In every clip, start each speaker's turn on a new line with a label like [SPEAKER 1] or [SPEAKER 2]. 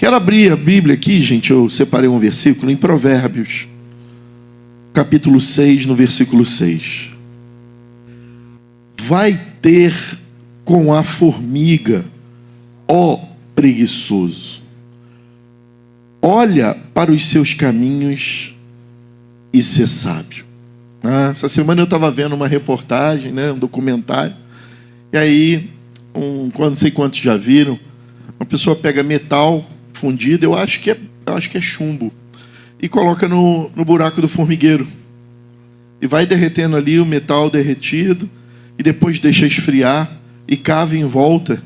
[SPEAKER 1] Quero abrir a Bíblia aqui, gente. Eu separei um versículo em Provérbios, capítulo 6, no versículo 6. Vai ter com a formiga, ó preguiçoso, olha para os seus caminhos e ser sábio. Essa semana eu estava vendo uma reportagem, um documentário, e aí, não sei quantos já viram, uma pessoa pega metal fundido, eu acho que é chumbo, e coloca no buraco do formigueiro, e vai derretendo ali o metal derretido, e depois deixa esfriar, e cava em volta,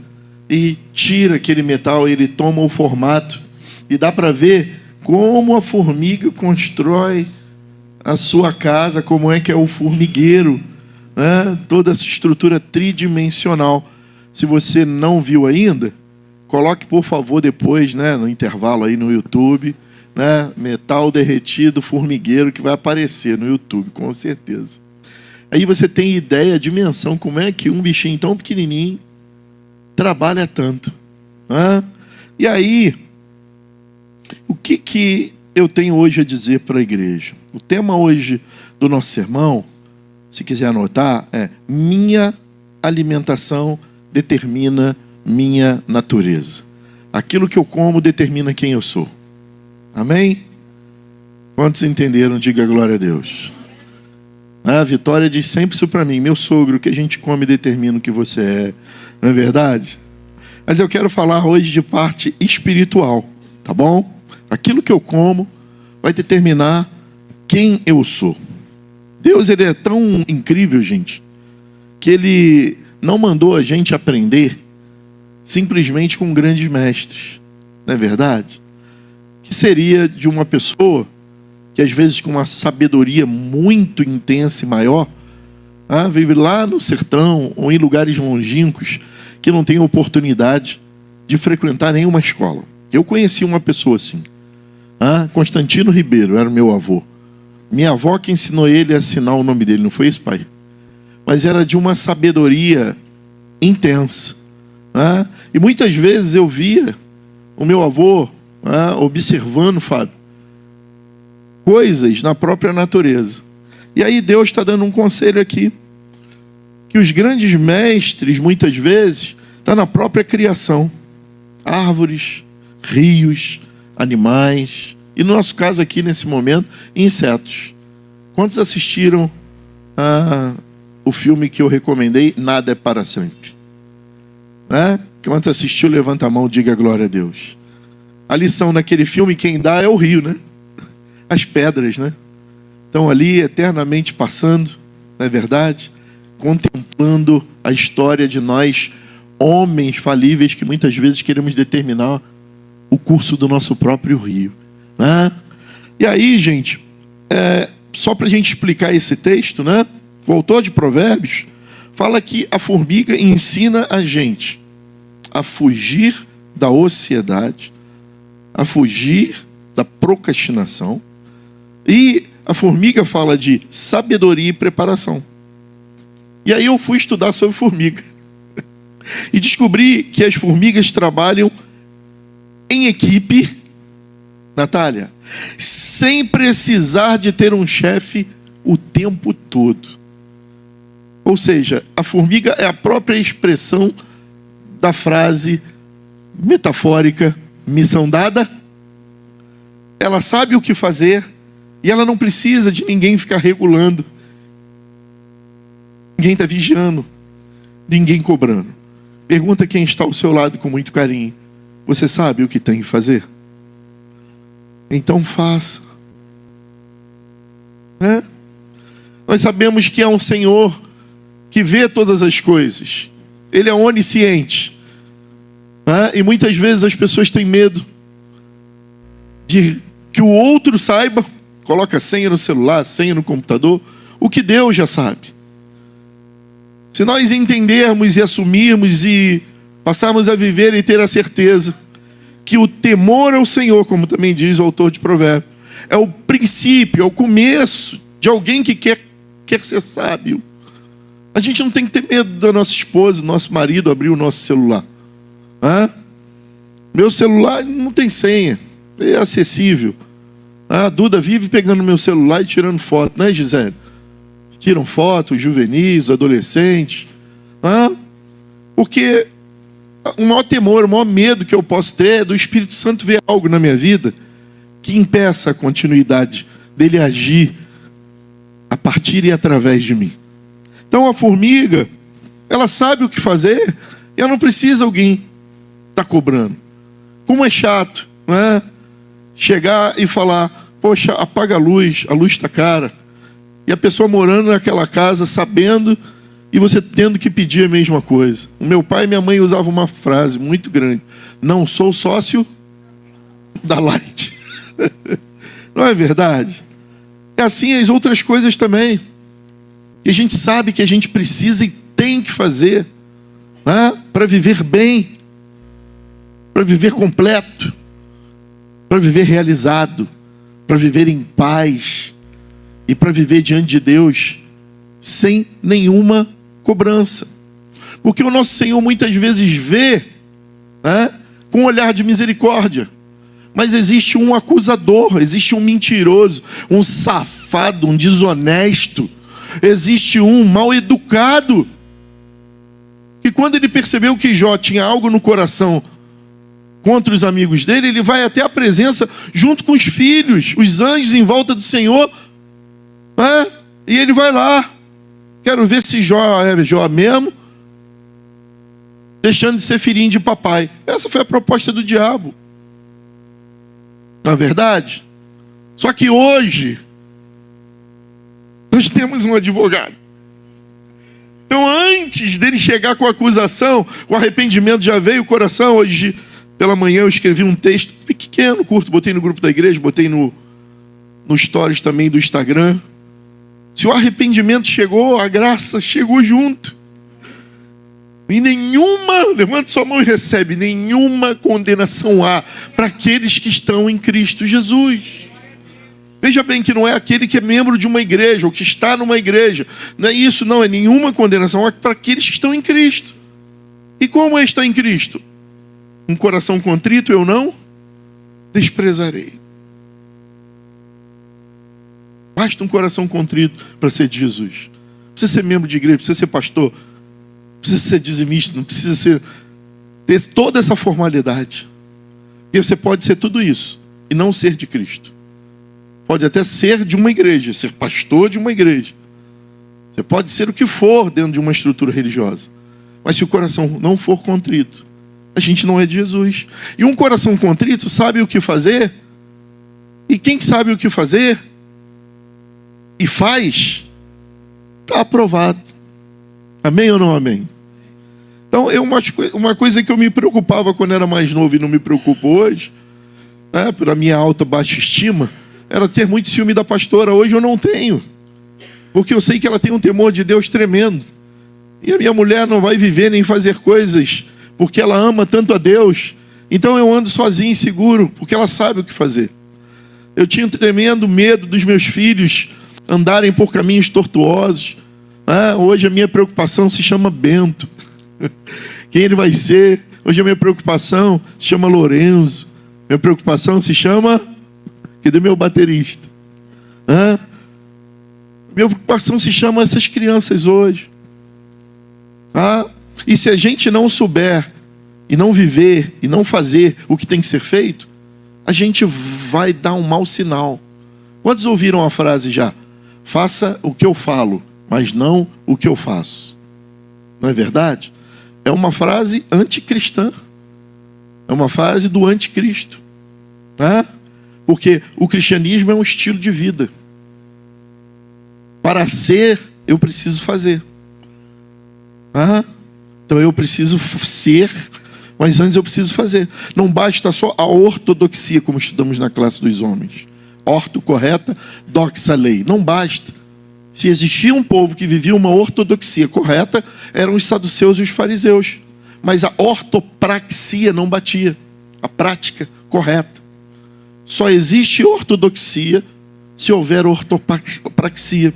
[SPEAKER 1] e tira aquele metal, ele toma o formato, e dá para ver como a formiga constrói a sua casa, como é que é o formigueiro, toda essa estrutura tridimensional. Se você não viu ainda, coloque por favor depois, no intervalo aí no YouTube, metal derretido, formigueiro, que vai aparecer no YouTube, com certeza. Aí você tem ideia, a dimensão, como é que um bichinho tão pequenininho trabalha tanto. E aí, o que eu tenho hoje a dizer para a igreja? O tema hoje do nosso sermão, se quiser anotar, é: minha alimentação determina minha natureza. Aquilo que eu como determina quem eu sou. Amém? Quantos entenderam? Diga glória a Deus. A Vitória diz sempre isso para mim: meu sogro, o que a gente come determina o que você é. Não é verdade? Mas eu quero falar hoje de parte espiritual, tá bom? Aquilo que eu como vai determinar quem eu sou. Deus, ele é tão incrível, gente, que ele não mandou a gente aprender simplesmente com grandes mestres. Não é verdade? Que seria de uma pessoa que às vezes com uma sabedoria muito intensa e maior, vive lá no sertão ou em lugares longínquos que não tem oportunidade de frequentar nenhuma escola. Eu conheci uma pessoa assim. Constantino Ribeiro era o meu avô. Minha avó que ensinou ele a assinar o nome dele, não foi isso, pai? Mas era de uma sabedoria intensa. E muitas vezes eu via o meu avô observando, Fábio, coisas na própria natureza. E aí Deus está dando um conselho aqui, que os grandes mestres, muitas vezes, estão na própria criação. Árvores, rios, animais, e no nosso caso aqui, nesse momento, insetos. Quantos assistiram o filme que eu recomendei, Nada é para Sempre? Quantos assistiu, levanta a mão, diga glória a Deus. A lição naquele filme, quem dá é o rio, As pedras, Estão ali eternamente passando, não é verdade? Contemplando a história de nós, homens falíveis, que muitas vezes queremos determinar o curso do nosso próprio rio. E aí, gente, só para a gente explicar esse texto, o autor de Provérbios fala que a formiga ensina a gente a fugir da ociosidade, a fugir da procrastinação, e a formiga fala de sabedoria e preparação. E aí eu fui estudar sobre formiga e descobri que as formigas trabalham em equipe, Natália, sem precisar de ter um chefe o tempo todo. Ou seja, a formiga é a própria expressão da frase metafórica, missão dada. Ela sabe o que fazer e ela não precisa de ninguém ficar regulando. Ninguém está vigiando, ninguém cobrando. Pergunta quem está ao seu lado com muito carinho: você sabe o que tem que fazer? Então faça. Nós sabemos que é um Senhor que vê todas as coisas. Ele é onisciente. E muitas vezes as pessoas têm medo de que o outro saiba. Coloca senha no celular, senha no computador, o que Deus já sabe. Se nós entendermos e assumirmos e passarmos a viver e ter a certeza que o temor ao Senhor, como também diz o autor de Provérbios, é o princípio, é o começo de alguém que quer ser sábio. A gente não tem que ter medo da nossa esposa, do nosso marido abrir o nosso celular. Meu celular não tem senha, é acessível. A Duda vive pegando meu celular e tirando foto, né, Gisele? Tiram fotos, juvenis, adolescentes. Porque o maior temor, o maior medo que eu posso ter é do Espírito Santo ver algo na minha vida que impeça a continuidade dele agir a partir e através de mim. Então a formiga, ela sabe o que fazer e ela não precisa alguém estar cobrando. Como é chato, né? Chegar e falar, poxa, apaga a luz está cara. E a pessoa morando naquela casa, sabendo, e você tendo que pedir a mesma coisa. O meu pai e minha mãe usavam uma frase muito grande: não sou sócio da Light. Não é verdade? É assim as outras coisas também. Que a gente sabe que a gente precisa e tem que fazer, né? Para viver bem, para viver completo, para viver realizado, para viver em paz e para viver diante de Deus sem nenhuma cobrança. Porque o nosso Senhor muitas vezes vê, né, com um olhar de misericórdia, mas existe um acusador, existe um mentiroso, um safado, um desonesto, existe um mal educado, que quando ele percebeu que Jó tinha algo no coração contra os amigos dele, ele vai até a presença junto com os filhos, os anjos em volta do Senhor, né? E ele vai lá, quero ver se Jó é Jó mesmo, deixando de ser filhinho de papai. Essa foi a proposta do diabo, não é verdade? Só que hoje nós temos um advogado. Então, antes dele chegar com a acusação, o arrependimento já veio o coração. Hoje pela manhã eu escrevi um texto pequeno, curto, botei no grupo da igreja, botei no stories também do Instagram. Se o arrependimento chegou, a graça chegou junto. E nenhuma, levante sua mão e recebe, nenhuma condenação há para aqueles que estão em Cristo Jesus. Veja bem que não é aquele que é membro de uma igreja, ou que está numa igreja. Não é isso, não, é nenhuma condenação, é para aqueles que estão em Cristo. E como é estar em Cristo? Um coração contrito eu não desprezarei. Basta um coração contrito para ser de Jesus. Não precisa ser membro de igreja, não precisa ser pastor, não precisa ser dizimista, não precisa ter toda essa formalidade. Porque você pode ser tudo isso e não ser de Cristo. Pode até ser de uma igreja, ser pastor de uma igreja. Você pode ser o que for dentro de uma estrutura religiosa. Mas se o coração não for contrito, a gente não é de Jesus. E um coração contrito sabe o que fazer. E quem sabe o que fazer e faz, está aprovado. Amém ou não amém? Então, uma coisa que eu me preocupava quando era mais novo e não me preocupo hoje, né, pela minha alta baixa estima, era ter muito ciúme da pastora. Hoje eu não tenho, porque eu sei que ela tem um temor de Deus tremendo. E a minha mulher não vai viver nem fazer coisas porque ela ama tanto a Deus. Então eu ando sozinho, inseguro, porque ela sabe o que fazer. Eu tinha um tremendo medo dos meus filhos andarem por caminhos tortuosos. Hoje a minha preocupação se chama Bento. Quem ele vai ser? Hoje a minha preocupação se chama Lorenzo. Minha preocupação se chama... Cadê meu baterista? Minha preocupação se chama essas crianças hoje. E se a gente não souber, e não viver, e não fazer o que tem que ser feito, a gente vai dar um mau sinal. Quantos ouviram a frase já? Faça o que eu falo, mas não o que eu faço. Não é verdade? É uma frase anticristã. É uma frase do anticristo. Porque o cristianismo é um estilo de vida. Para ser, eu preciso fazer. Então eu preciso ser, mas antes eu preciso fazer. Não basta só a ortodoxia, como estudamos na classe dos homens. Orto, correta, doxa, lei. Não basta. Se existia um povo que vivia uma ortodoxia correta, eram os saduceus e os fariseus. Mas a ortopraxia não batia. A prática correta. Só existe ortodoxia se houver ortopraxia.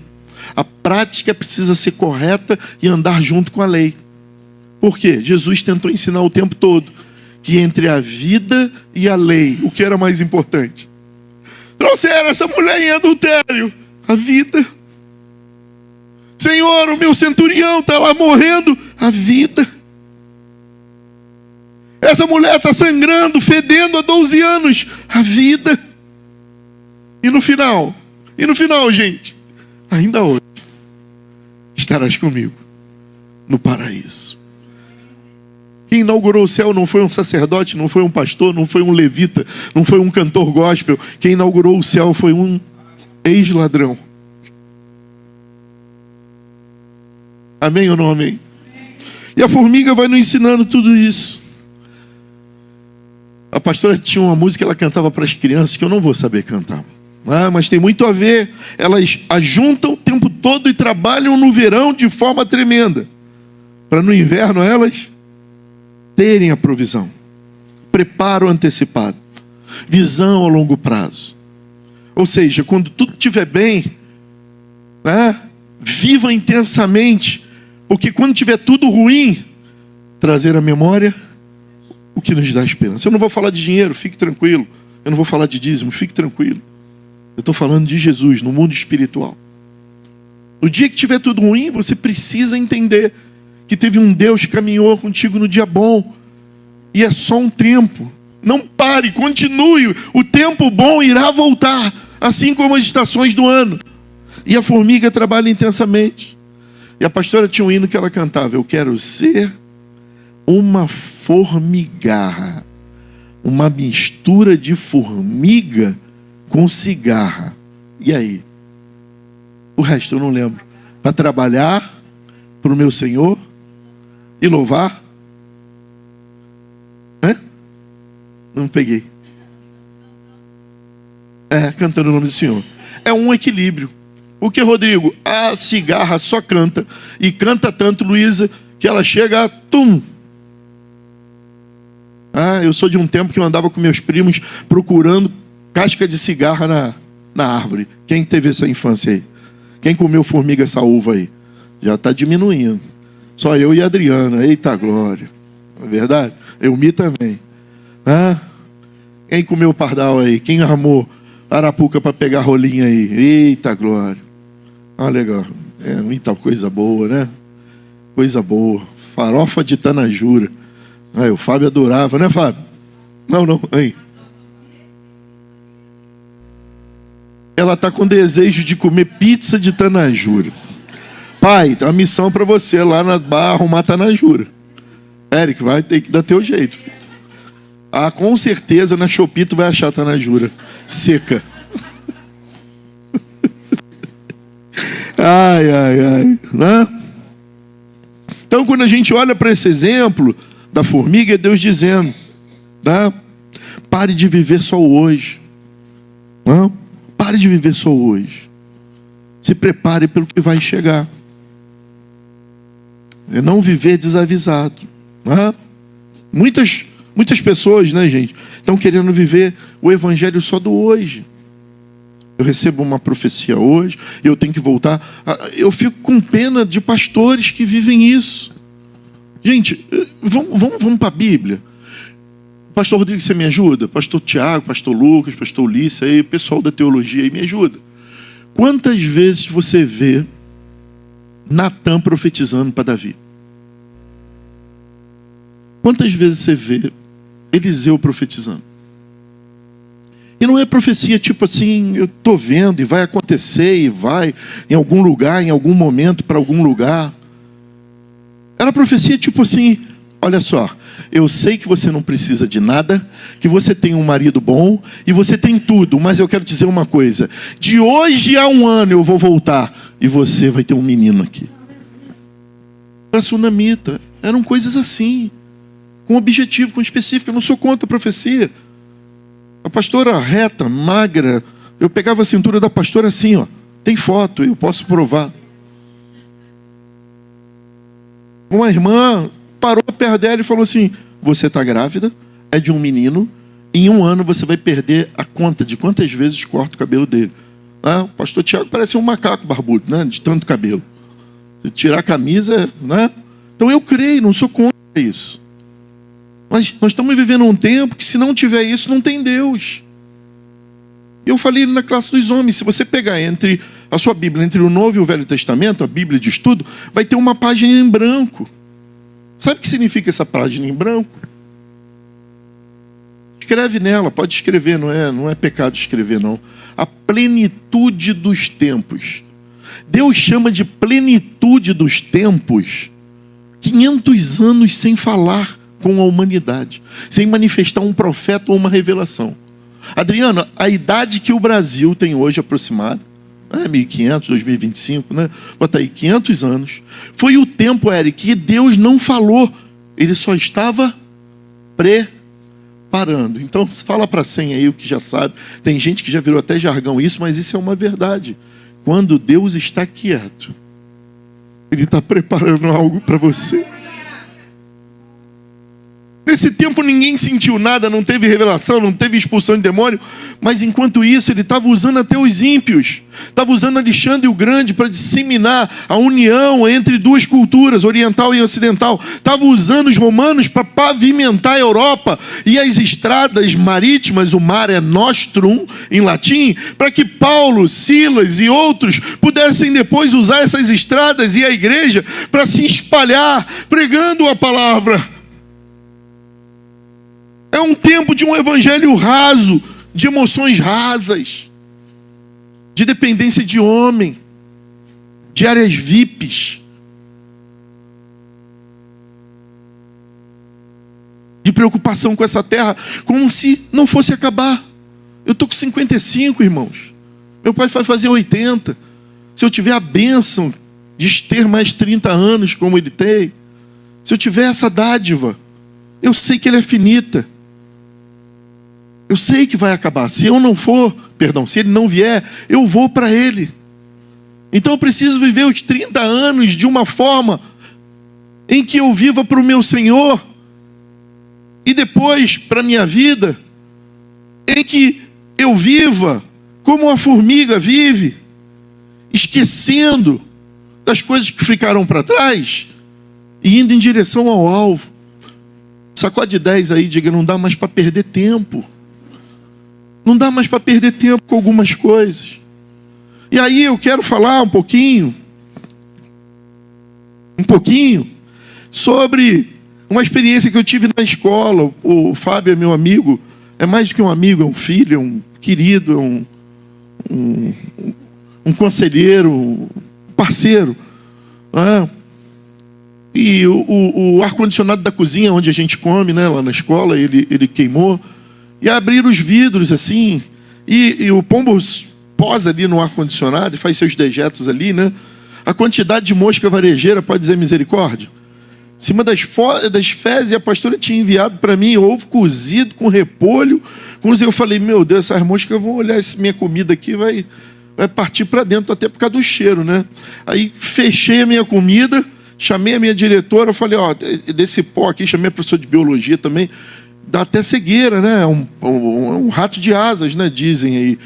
[SPEAKER 1] A prática precisa ser correta e andar junto com a lei. Por quê? Jesus tentou ensinar o tempo todo que entre a vida e a lei, o que era mais importante? Trouxeram essa mulher em adultério, a vida. Senhor, o meu centurião está lá morrendo, a vida. Essa mulher está sangrando, fedendo há 12 anos, a vida. E no final, gente, ainda hoje, estarás comigo no paraíso. Quem inaugurou o céu não foi um sacerdote, não foi um pastor, não foi um levita, não foi um cantor gospel. Quem inaugurou o céu foi um ex-ladrão. Amém ou não amém? E a formiga vai nos ensinando tudo isso. A pastora tinha uma música que ela cantava para as crianças, que eu não vou saber cantar. Mas tem muito a ver. Elas ajuntam o tempo todo e trabalham no verão de forma tremenda, para no inverno elas terem a provisão. Preparo antecipado. Visão a longo prazo. Ou seja, quando tudo estiver bem, viva intensamente. Porque quando tiver tudo ruim, trazer à memória o que nos dá esperança. Eu não vou falar de dinheiro, fique tranquilo. Eu não vou falar de dízimo, fique tranquilo. Eu estou falando de Jesus no mundo espiritual. No dia que tiver tudo ruim, você precisa entender que teve um Deus que caminhou contigo no dia bom. E é só um tempo. Não pare, continue. O tempo bom irá voltar, assim como as estações do ano. E a formiga trabalha intensamente. E a pastora tinha um hino que ela cantava: eu quero ser uma formigarra, uma mistura de formiga com cigarra. E aí? O resto eu não lembro. Para trabalhar para o meu Senhor e louvar? Não peguei. Cantando o nome do Senhor. É um equilíbrio. O que, Rodrigo? A cigarra só canta. E canta tanto, Luísa, que ela chega a tum. Eu sou de um tempo que eu andava com meus primos procurando casca de cigarra na árvore. Quem teve essa infância aí? Quem comeu formiga essa uva aí? Já está diminuindo. Só eu e a Adriana. Eita glória. Não é verdade? Eu me também. Quem comeu pardal aí? Quem armou arapuca para pegar rolinha aí? Eita glória. Legal. Muita coisa boa, né? Coisa boa. Farofa de tanajura. O Fábio adorava, né, Fábio? Não, aí. Ela está com desejo de comer pizza de tanajura. Pai, tem uma missão para você lá na barra arrumar tanajura. Érico, vai ter que dar teu jeito, filho. Com certeza na Shopee tu vai achar tanajura seca. Ai. Então, quando a gente olha para esse exemplo da formiga, é Deus dizendo: pare de viver só o hoje. Pare de viver só o hoje. Se prepare pelo que vai chegar. É não viver desavisado. Muitas pessoas, né, gente, estão querendo viver o evangelho só do hoje. Eu recebo uma profecia hoje, eu tenho que voltar. Eu fico com pena de pastores que vivem isso. Gente, vamos para a Bíblia. Pastor Rodrigo, você me ajuda? Pastor Tiago, pastor Lucas, pastor Ulisses, aí, pessoal da teologia aí, me ajuda. Quantas vezes você vê Natan profetizando para Davi? Quantas vezes você vê Eliseu profetizando? E não é profecia tipo assim, eu estou vendo e vai acontecer e vai em algum lugar, em algum momento, para algum lugar. Era profecia tipo assim: olha só, eu sei que você não precisa de nada, que você tem um marido bom e você tem tudo, mas eu quero dizer uma coisa: de hoje a 1 ano eu vou voltar e você vai ter um menino aqui. Para sunamita, eram coisas assim, com objetivo, com específico. Eu não sou contra a profecia. A pastora reta, magra, eu pegava a cintura da pastora assim, tem foto, eu posso provar. Uma irmã parou perto dela e falou assim: você está grávida, é de um menino, em 1 ano você vai perder a conta de quantas vezes corta o cabelo dele. O pastor Tiago parece um macaco barbudo, né, de tanto cabelo. Se tirar a camisa, né? Então eu creio, não sou contra isso. Mas nós estamos vivendo um tempo que, se não tiver isso, não tem Deus. Eu falei na classe dos homens, se você pegar entre a sua Bíblia, entre o Novo e o Velho Testamento, a Bíblia de estudo, vai ter uma página em branco. Sabe o que significa essa página em branco? Escreve nela, pode escrever, não é pecado escrever, não. A plenitude dos tempos. Deus chama de plenitude dos tempos 500 anos sem falar com a humanidade, sem manifestar um profeta ou uma revelação. Adriano, a idade que o Brasil tem hoje aproximada, 1500, 2025, né? Bota aí, 500 anos. Foi o tempo, Eric, que Deus não falou. Ele só estava preparando. Então, fala para 100 aí o que já sabe. Tem gente que já virou até jargão isso, mas isso é uma verdade. Quando Deus está quieto, Ele está preparando algo para você. Nesse tempo ninguém sentiu nada, não teve revelação, não teve expulsão de demônio, mas enquanto isso ele estava usando até os ímpios, estava usando Alexandre o Grande para disseminar a união entre duas culturas, oriental e ocidental, estava usando os romanos para pavimentar a Europa e as estradas marítimas, o mare nostrum em latim, para que Paulo, Silas e outros pudessem depois usar essas estradas e a igreja para se espalhar, pregando a palavra. É um tempo de um evangelho raso, de emoções rasas, de dependência de homem, de áreas VIPs, de preocupação com essa terra, como se não fosse acabar. Eu estou com 55, irmãos. Meu pai vai fazer 80. Se eu tiver a bênção de ter mais 30 anos como ele tem, se eu tiver essa dádiva, eu sei que ele é finita. Eu sei que vai acabar. Se ele não vier, eu vou para ele. Então eu preciso viver os 30 anos de uma forma em que eu viva para o meu Senhor e depois para a minha vida, em que eu viva como a formiga vive, esquecendo das coisas que ficaram para trás e indo em direção ao alvo. Sacode 10 aí, diga, não dá mais para perder tempo. Não dá mais para perder tempo com algumas coisas. E aí eu quero falar um pouquinho sobre uma experiência que eu tive na escola. O Fábio é meu amigo, é mais do que um amigo, é um filho, é um querido, é um conselheiro, um parceiro. Né? E o ar-condicionado da cozinha, onde a gente come, né, lá na escola, ele queimou. E abriram os vidros assim, e o pombo posa ali no ar-condicionado e faz seus dejetos ali, né? A quantidade de mosca varejeira, pode dizer misericórdia. Em cima das fezes, a pastora tinha enviado para mim ovo cozido com repolho. Eu falei, meu Deus, essas moscas vão olhar essa minha comida aqui, vai partir para dentro, até por causa do cheiro, né? Aí fechei a minha comida, chamei a minha diretora, falei, desse pó aqui, chamei a professora de biologia também, dá até cegueira, né? Um rato de asas, né? Dizem aí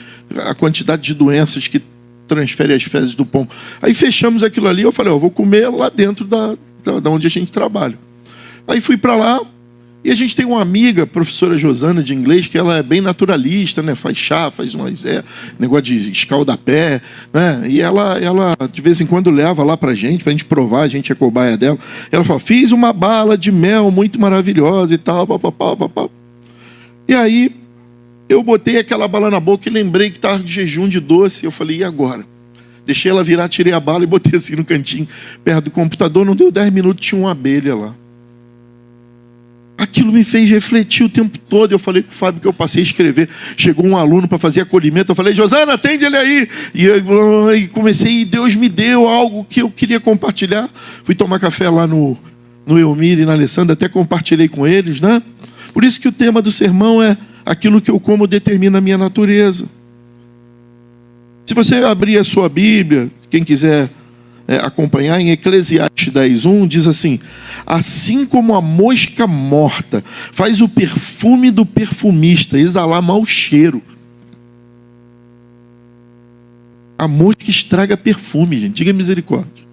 [SPEAKER 1] a quantidade de doenças que transfere as fezes do pombo. Aí fechamos aquilo ali, eu falei, vou comer lá dentro da onde a gente trabalha. Aí fui para lá e a gente tem uma amiga, professora Josana de inglês, que ela é bem naturalista, né? Faz chá, faz negócio de escaldapé, né? E ela de vez em quando leva lá pra gente provar, a gente é cobaia dela. Ela fala, fiz uma bala de mel muito maravilhosa e tal, papapá. E aí eu botei aquela bala na boca e lembrei que estava de jejum de doce. Eu falei, e agora? Deixei ela virar, tirei a bala e botei assim no cantinho, perto do computador. Não deu 10 minutos, tinha uma abelha lá. Aquilo me fez refletir o tempo todo. Eu falei com o Fábio que eu passei a escrever. Chegou um aluno para fazer acolhimento. Eu falei, Josana, atende ele aí. E comecei, e Deus me deu algo que eu queria compartilhar. Fui tomar café lá no Elmir e na Alessandra, até compartilhei com eles, né? Por isso que o tema do sermão é aquilo que eu como determina a minha natureza. Se você abrir a sua Bíblia, quem quiser acompanhar, em Eclesiastes 10:1, diz assim: assim como a mosca morta faz o perfume do perfumista exalar mau cheiro. A mosca estraga perfume, gente. Diga misericórdia.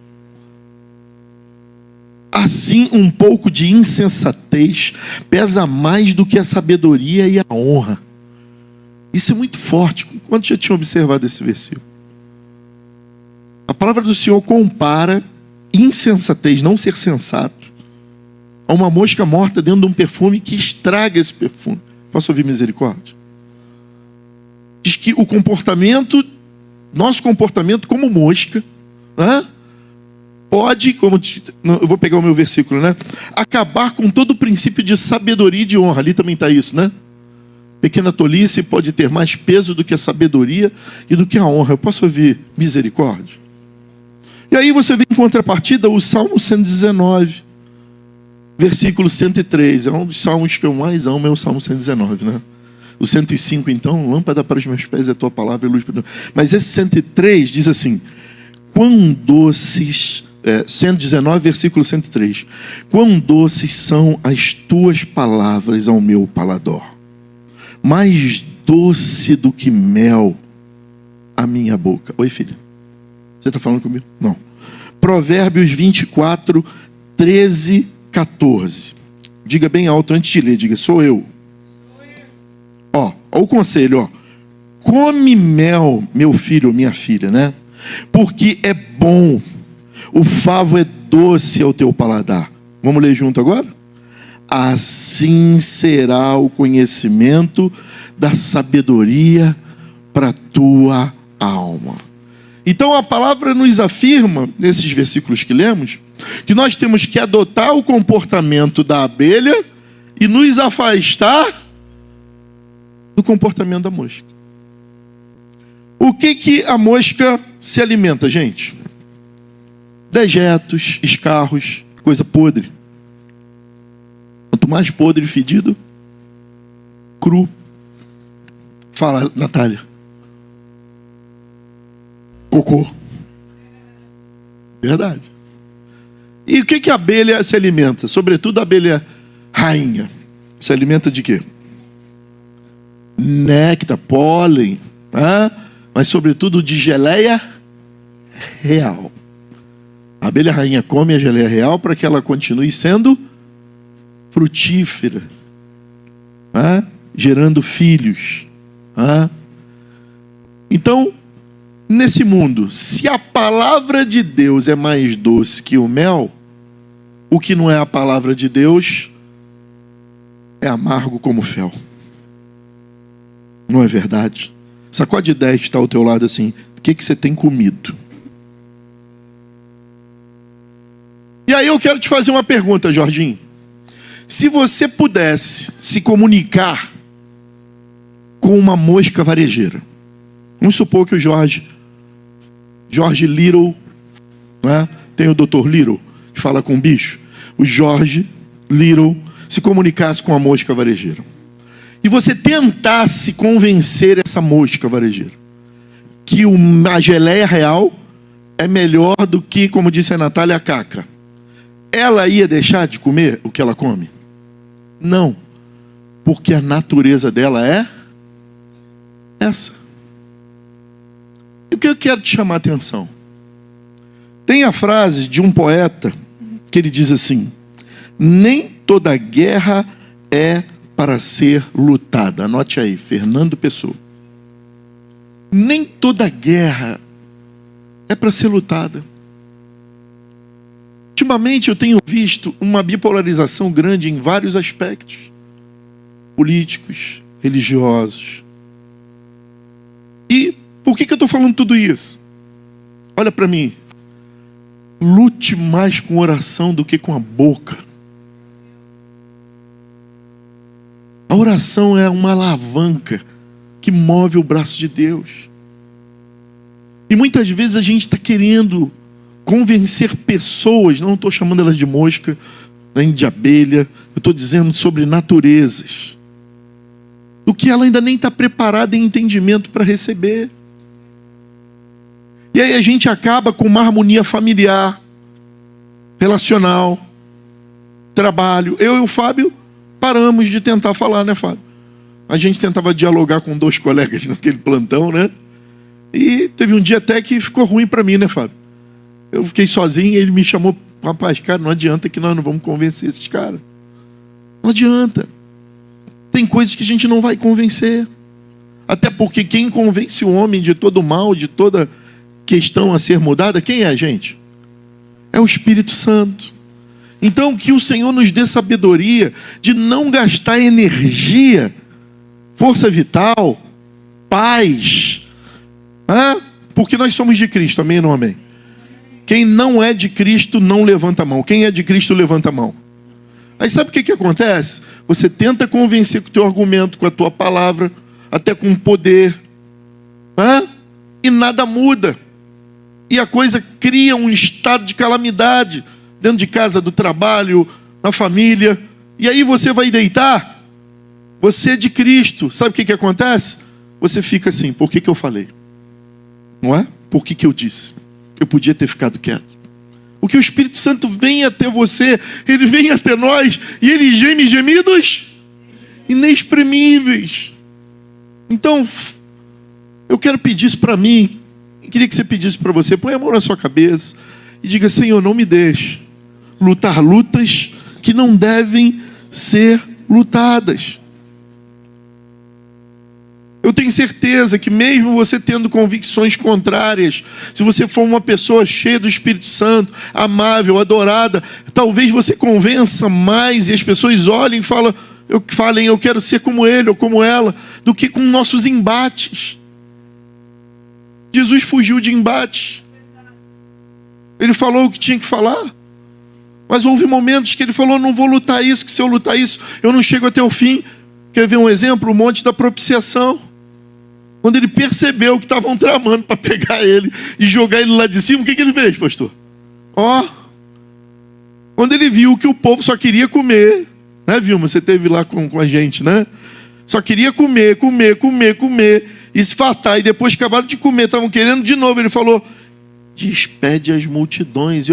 [SPEAKER 1] Assim, um pouco de insensatez pesa mais do que a sabedoria e a honra. Isso é muito forte. Quantos já tinham observado esse versículo? A palavra do Senhor compara insensatez, não ser sensato, a uma mosca morta dentro de um perfume que estraga esse perfume. Posso ouvir misericórdia? Diz que o comportamento, nosso comportamento como mosca, pode, eu vou pegar o meu versículo, acabar com todo o princípio de sabedoria e de honra. Ali também está isso, Pequena tolice pode ter mais peso do que a sabedoria e do que a honra. Eu posso ouvir misericórdia? E aí você vê em contrapartida o Salmo 119, versículo 103. É um dos salmos que eu mais amo, é o Salmo 119, O 105, então, lâmpada para os meus pés é a tua palavra e luz para o meu... Mas esse 103 diz assim: quão doces... 119, versículo 103. Quão doces são as tuas palavras ao meu paladar, mais doce do que mel a minha boca. Oi, filha. Você está falando comigo? Não. Provérbios 24, 13, 14. Diga bem alto antes de ler. Diga, sou eu. Ó o conselho, come mel, meu filho ou minha filha, porque é bom. O favo é doce ao teu paladar. Vamos ler junto agora? Assim será o conhecimento da sabedoria para a tua alma. Então a palavra nos afirma, nesses versículos que lemos, que nós temos que adotar o comportamento da abelha e nos afastar do comportamento da mosca. O que a mosca se alimenta, gente? Dejetos, escarros, coisa podre. Quanto mais podre e fedido, cru. Fala, Natália. Cocô. Verdade. E o que a abelha se alimenta? Sobretudo a abelha rainha. Se alimenta de quê? Néctar, pólen, mas sobretudo de geleia real. A abelha rainha come a geleia real para que ela continue sendo frutífera, gerando filhos. Então, nesse mundo, se a palavra de Deus é mais doce que o mel, o que não é a palavra de Deus é amargo como fel. Não é verdade? Sacode 10 que está ao teu lado assim: o que você tem comido? E aí eu quero te fazer uma pergunta, Jorginho. Se você pudesse se comunicar com uma mosca varejeira, vamos supor que o George Little, tem o Dr. Little que fala com o bicho. O George Little se comunicasse com a mosca varejeira e você tentasse convencer essa mosca varejeira que a geleia real é melhor do que, como disse a Natália, a caca, ela ia deixar de comer o que ela come? Não, porque a natureza dela é essa. E o que eu quero te chamar a atenção? Tem a frase de um poeta que ele diz assim: nem toda guerra é para ser lutada. Anote aí, Fernando Pessoa. Nem toda guerra é para ser lutada. Ultimamente eu tenho visto uma bipolarização grande em vários aspectos, políticos, religiosos. E por que eu estou falando tudo isso? Olha para mim. Lute mais com oração do que com a boca. A oração é uma alavanca que move o braço de Deus. E muitas vezes a gente está querendo convencer pessoas, não estou chamando elas de mosca, nem de abelha, eu estou dizendo sobre naturezas, do que ela ainda nem está preparada em entendimento para receber. E aí a gente acaba com uma harmonia familiar, relacional, trabalho. Eu e o Fábio paramos de tentar falar, Fábio? A gente tentava dialogar com 2 colegas naquele plantão, E teve um dia até que ficou ruim para mim, Fábio? Eu fiquei sozinho e ele me chamou rapaz, cara, não adianta que nós não vamos convencer esses caras. Não adianta. Tem coisas que a gente não vai convencer. Até porque quem convence o homem de todo mal, de toda questão a ser mudada, quem é a gente? É o Espírito Santo. Então, que o Senhor nos dê sabedoria de não gastar energia, força vital, paz, porque nós somos de Cristo, amém ou não amém? Quem não é de Cristo não levanta a mão. Quem é de Cristo levanta a mão. Aí sabe o que acontece? Você tenta convencer com o teu argumento, com a tua palavra, até com o poder, e nada muda. E a coisa cria um estado de calamidade dentro de casa, do trabalho, na família. E aí você vai deitar, você é de Cristo. Sabe o que acontece? Você fica assim, por que eu falei? Não é? Por que eu disse? Eu podia ter ficado quieto. O que o Espírito Santo vem até você, ele vem até nós, e ele geme gemidos inexprimíveis. Então, eu quero pedir isso para mim. Eu queria que você pedisse para você. Põe a mão na sua cabeça e diga: Senhor, não me deixe lutar lutas que não devem ser lutadas. Eu tenho certeza que mesmo você tendo convicções contrárias, se você for uma pessoa cheia do Espírito Santo, amável, adorada, talvez você convença mais e as pessoas olhem e falem, eu quero ser como ele ou como ela, do que com nossos embates. Jesus fugiu de embates. Ele falou o que tinha que falar. Mas houve momentos que ele falou, não vou lutar isso, que se eu lutar isso, eu não chego até o fim. Quer ver um exemplo? O Monte da Propiciação. Quando ele percebeu que estavam tramando para pegar ele e jogar ele lá de cima, o que ele fez, pastor? Quando ele viu que o povo só queria comer, né, Vilma? Você esteve lá com a gente, né? Só queria comer, e se fartar, e depois acabaram de comer, estavam querendo de novo. Ele falou, despede as multidões, e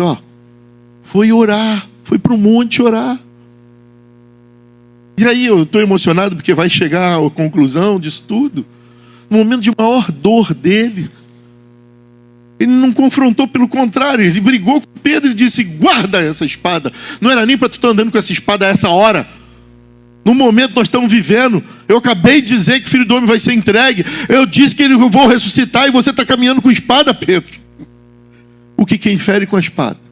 [SPEAKER 1] foi orar, foi para o monte orar. E aí eu estou emocionado porque vai chegar a conclusão disso tudo. No momento de maior dor dele, ele não confrontou, pelo contrário, ele brigou com Pedro e disse, guarda essa espada. Não era nem para tu estar andando com essa espada a essa hora. No momento que nós estamos vivendo, eu acabei de dizer que o Filho do Homem vai ser entregue. Eu disse que eu vou ressuscitar e você está caminhando com espada, Pedro. O que infere com a espada?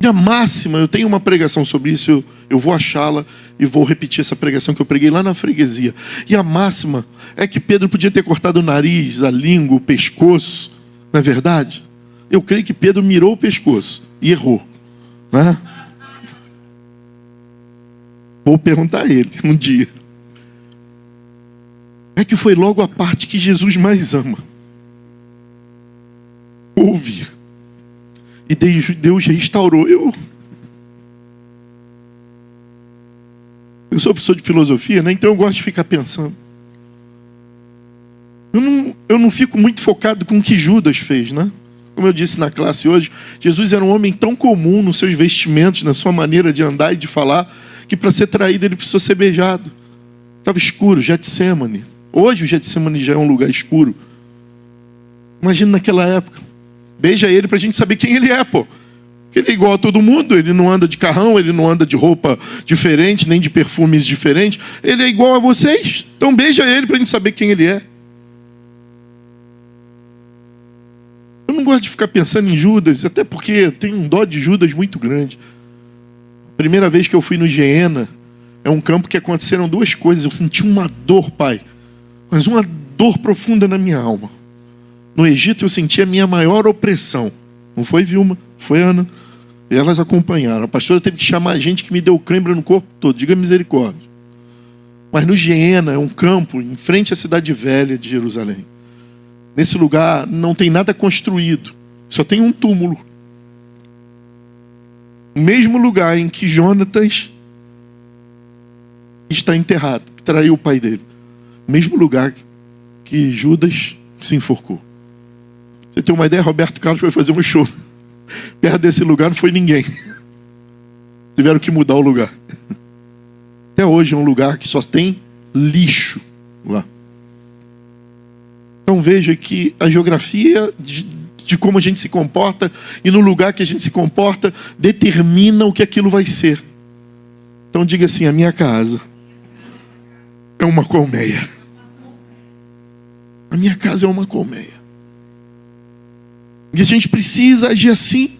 [SPEAKER 1] E a máxima, eu tenho uma pregação sobre isso, eu vou achá-la e vou repetir essa pregação que eu preguei lá na freguesia. E a máxima é que Pedro podia ter cortado o nariz, a língua, o pescoço. Não é verdade? Eu creio que Pedro mirou o pescoço e errou. Né? Vou perguntar a ele um dia. É que foi logo a parte que Jesus mais ama. Ouve. E Deus restaurou. Eu sou professor de filosofia, né? Então eu gosto de ficar pensando. Eu não fico muito focado com o que Judas fez, né? Como eu disse na classe hoje, Jesus era um homem tão comum nos seus vestimentos, na sua maneira de andar e de falar, que para ser traído ele precisou ser beijado. Estava escuro, Getsemane. Hoje o Getsemane já é um lugar escuro. Imagina naquela época. Beija ele para a gente saber quem ele é, pô. Ele é igual a todo mundo, ele não anda de carrão, ele não anda de roupa diferente, nem de perfumes diferentes. Ele é igual a vocês. Então beija ele para a gente saber quem ele é. Eu não gosto de ficar pensando em Judas, até porque tem um dó de Judas muito grande. Primeira vez que eu fui no Geena, é um campo que aconteceram duas coisas. Eu senti uma dor, pai, mas uma dor profunda na minha alma. No Egito eu senti a minha maior opressão. Não foi Vilma, foi Ana. E elas acompanharam. A pastora teve que chamar a gente que me deu cãibra no corpo todo. Diga misericórdia. Mas no Geena é um campo em frente à cidade velha de Jerusalém. Nesse lugar não tem nada construído. Só tem um túmulo. O mesmo lugar em que Jonatas está enterrado, que traiu o pai dele. O mesmo lugar que Judas se enforcou. Você tem uma ideia? Roberto Carlos foi fazer um show. Perto desse lugar não foi ninguém. Tiveram que mudar o lugar. Até hoje é um lugar que só tem lixo lá. Então veja que a geografia de como a gente se comporta e no lugar que a gente se comporta determina o que aquilo vai ser. Então diga assim: a minha casa é uma colmeia. A minha casa é uma colmeia. E a gente precisa agir assim.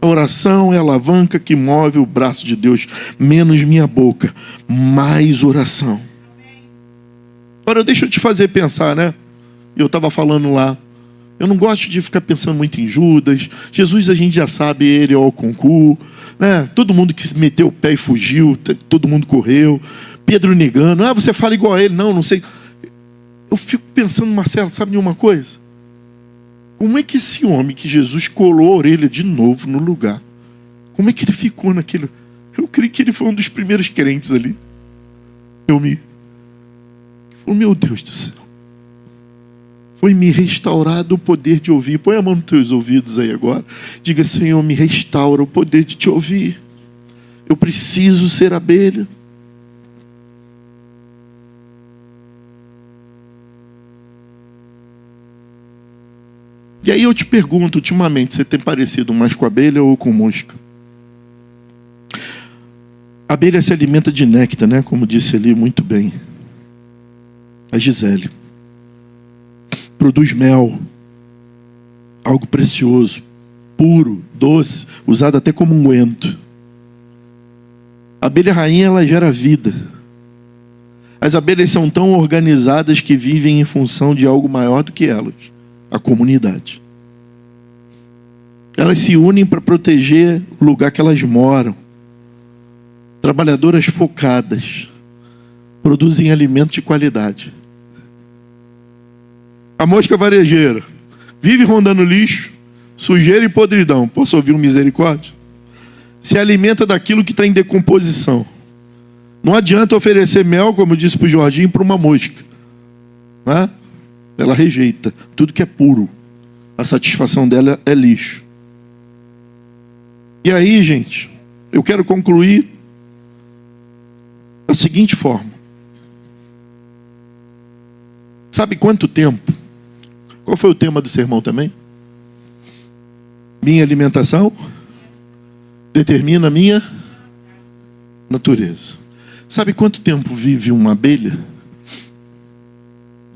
[SPEAKER 1] A oração é a alavanca que move o braço de Deus. Menos minha boca, mais oração. Agora deixa eu te fazer pensar, né? Eu estava falando lá. Eu não gosto de ficar pensando muito em Judas. Jesus, a gente já sabe, ele é o concurso, né? Todo mundo que meteu o pé e fugiu, todo mundo correu. Pedro negando. Ah, você fala igual a ele. Não sei. Eu fico pensando, Marcelo, sabe de uma coisa? Como é que esse homem que Jesus colou a orelha de novo no lugar, como é que ele ficou naquele... Eu creio que ele foi um dos primeiros crentes ali. Meu Deus do céu. Foi me restaurado o poder de ouvir. Põe a mão nos teus ouvidos aí agora. Diga: Senhor, me restaura o poder de te ouvir. Eu preciso ser abelha. E aí eu te pergunto, ultimamente, você tem parecido mais com abelha ou com mosca? A abelha se alimenta de néctar, né? Como disse ali muito bem a Gisele. Produz mel, algo precioso, puro, doce, usado até como unguento. A abelha rainha, ela gera vida. As abelhas são tão organizadas que vivem em função de algo maior do que elas, a comunidade. Elas se unem para proteger o lugar que elas moram. Trabalhadoras focadas, produzem alimento de qualidade. A mosca varejeira vive rondando lixo, sujeira e podridão. Posso ouvir um misericórdia? Se alimenta daquilo que está em decomposição. Não adianta oferecer mel, como eu disse para o Jorginho, para uma mosca, né? Ela rejeita tudo que é puro. A satisfação dela é lixo. E aí, gente, eu quero concluir da seguinte forma. Sabe quanto tempo? Qual foi o tema do sermão também? Minha alimentação determina a minha natureza. Sabe quanto tempo vive uma abelha?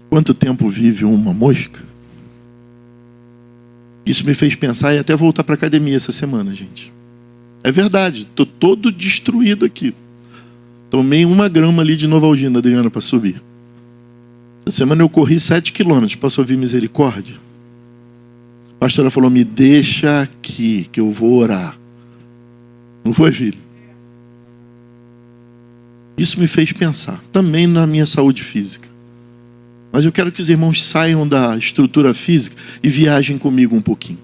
[SPEAKER 1] Quanto tempo vive uma mosca? Isso me fez pensar e até voltar para a academia essa semana, gente. É verdade, estou todo destruído aqui. Tomei 1 grama ali de Novalgina, Adriana, para subir. Essa semana eu corri 7 quilômetros. Posso ouvir misericórdia? A pastora falou: me deixa aqui, que eu vou orar. Não foi, filho? Isso me fez pensar, também na minha saúde física. Mas eu quero que os irmãos saiam da estrutura física e viajem comigo um pouquinho.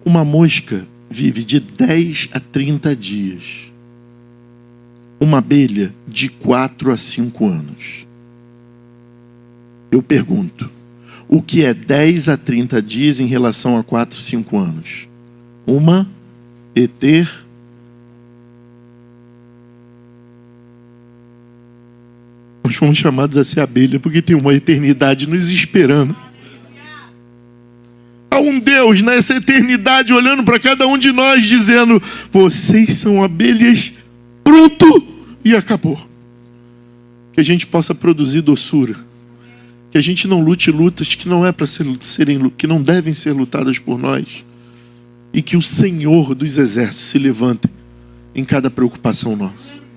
[SPEAKER 1] Uma mosca vive de 10 a 30 dias. Uma abelha de 4 a 5 anos. Eu pergunto, o que é 10 a 30 dias em relação a 4, 5 anos? Uma Nós fomos chamados a ser abelha porque tem uma eternidade nos esperando. Há um Deus nessa eternidade olhando para cada um de nós dizendo: vocês são abelhas, pronto, e acabou. Que a gente possa produzir doçura. Que a gente não lute lutas que não é para que não devem ser lutadas por nós. E que o Senhor dos exércitos se levante em cada preocupação nossa.